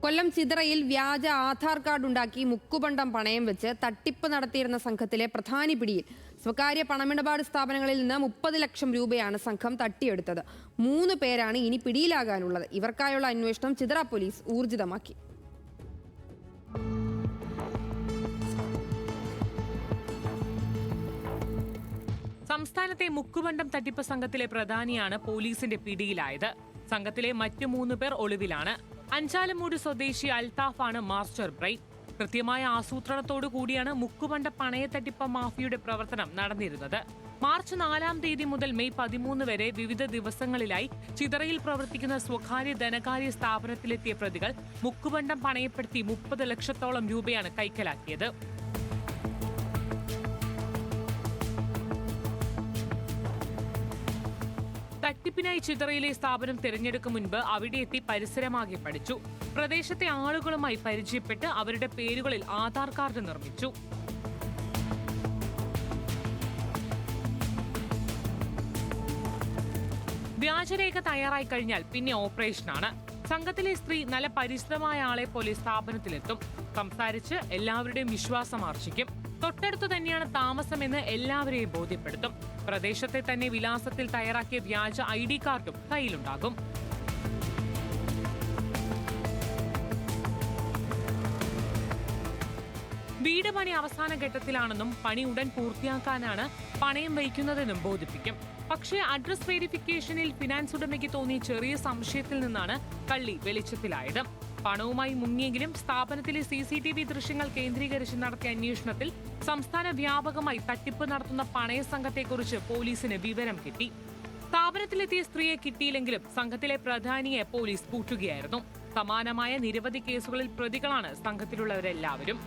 കൊല്ലം ചിതറയിൽ വ്യാജ ആധാർ കാർഡ് ഉണ്ടാക്കി മുക്കുപണ്ടം പണയം വെച്ച് തട്ടിപ്പ് നടത്തിയിരുന്ന സംഘത്തിലെ പ്രധാനി പിടിയിൽ. സ്വകാര്യ പണമിടപാട് സ്ഥാപനങ്ങളിൽ നിന്ന് 30 ലക്ഷം രൂപയാണ് സംഘം തട്ടിയെടുത്തത്. 3 പേരാണ് ഇനി പിടിയിലാകാനുള്ളത്. ഇവർക്കായുള്ള അന്വേഷണം ചിതറ പോലീസ് ഊർജിതമാക്കി. സംസ്ഥാനത്തെ മുക്കുപണ്ടം തട്ടിപ്പ് സംഘത്തിലെ പ്രധാനിയാണ് പോലീസിന്റെ പിടിയിലായത്. സംഘത്തിലെ മറ്റു 3 പേർ ഒളിവിലാണ്. അഞ്ചാലമൂട് സ്വദേശി അൽത്താഫാണ് മാസ്റ്റർ ബ്രെയിൻ. കൃത്യമായ ആസൂത്രണത്തോടു കൂടിയാണ് മുക്കുപണ്ട പണയത്തട്ടിപ്പ് മാഫിയയുടെ പ്രവർത്തനം നടന്നിരുന്നത്. മാർച്ച് 4-ാം തീയതി മുതൽ മെയ് 13 വരെ വിവിധ ദിവസങ്ങളിലായി ചിതറയിൽ പ്രവർത്തിക്കുന്ന സ്വകാര്യ ധനകാര്യ സ്ഥാപനത്തിലെത്തിയ പ്രതികൾ മുക്കുപണ്ടം പണയപ്പെടുത്തി 30 ലക്ഷത്തോളം രൂപയാണ് കൈക്കലാക്കിയത്. തട്ടിപ്പിനായി ചിതറയിലെ സ്ഥാപനം തിരഞ്ഞെടുക്കും മുൻപ് അവിടെ എത്തി പരിസരമാകെ പഠിച്ചു. പ്രദേശത്തെ ആളുകളുമായി പരിചയപ്പെട്ട് അവരുടെ പേരുകളിൽ ആധാർ കാർഡ് നിർമ്മിച്ചു. വ്യാജരേഖ തയ്യാറായി കഴിഞ്ഞാൽ പിന്നെ ഓപ്പറേഷനാണ്. സംഘത്തിലെ സ്ത്രീ നല്ല പരിചിതമായ ആളെ പോലെ സ്ഥാപനത്തിലെത്തും. സംസാരിച്ച് എല്ലാവരുടെയും വിശ്വാസം ആർജിക്കും. തൊട്ടടുത്തു തന്നെയാണ് താമസമെന്ന് എല്ലാവരെയും ബോധ്യപ്പെടുത്തും. പ്രദേശത്തെ തന്നെ വിലാസത്തിൽ തയ്യാറാക്കിയ വ്യാജ ID കാർഡും കയ്യിലുണ്ടാകും. വീട് പണി അവസാന ഘട്ടത്തിലാണെന്നും പണി ഉടൻ പൂർത്തിയാക്കാനാണ് പണയം വയ്ക്കുന്നതെന്നും ബോധിപ്പിക്കും. പക്ഷേ അഡ്രസ് വെരിഫിക്കേഷനിൽ ഫിനാൻസ് ഉടമയ്ക്ക് തോന്നിയ ചെറിയ സംശയത്തിൽ നിന്നാണ് കള്ളി വെളിച്ചത്തിലായത്. പണവുമായി മുങ്ങിയെങ്കിലും സ്ഥാപനത്തിലെ CCTV ദൃശ്യങ്ങൾ കേന്ദ്രീകരിച്ച് നടത്തിയ അന്വേഷണത്തിൽ സംസ്ഥാന വ്യാപകമായി തട്ടിപ്പ് നടത്തുന്ന പണയ സംഘത്തെക്കുറിച്ച് പോലീസിന് വിവരം കിട്ടി. സ്ഥാപനത്തിലെത്തിയ സ്ത്രീയെ കിട്ടിയില്ലെങ്കിലും സംഘത്തിലെ പ്രധാനിയെ പോലീസ് പൂട്ടുകയായിരുന്നു. സമാനമായ നിരവധി കേസുകളിൽ പ്രതികളാണ് സംഘത്തിലുള്ളവരെല്ലാവരും.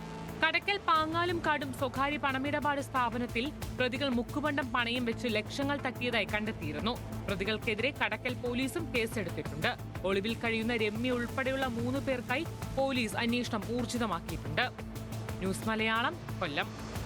കടക്കൽ പാങ്ങാലും കാടും സ്വകാര്യ പണമിടപാട് സ്ഥാപനത്തിൽ പ്രതികൾ മുക്കുപണ്ടം പണയം വെച്ച് ലക്ഷങ്ങൾ തട്ടിയതായി കണ്ടെത്തിയിരുന്നു. പ്രതികൾക്കെതിരെ കടക്കൽ പോലീസും കേസെടുത്തിട്ടുണ്ട്. ഒളിവിൽ കഴിയുന്ന രമ്യ ഉൾപ്പെടെയുള്ള 3 പേർക്കായി പോലീസ് അന്വേഷണം ഊർജിതമാക്കിയിട്ടുണ്ട്. ന്യൂസ് മലയാളം, കൊല്ലം.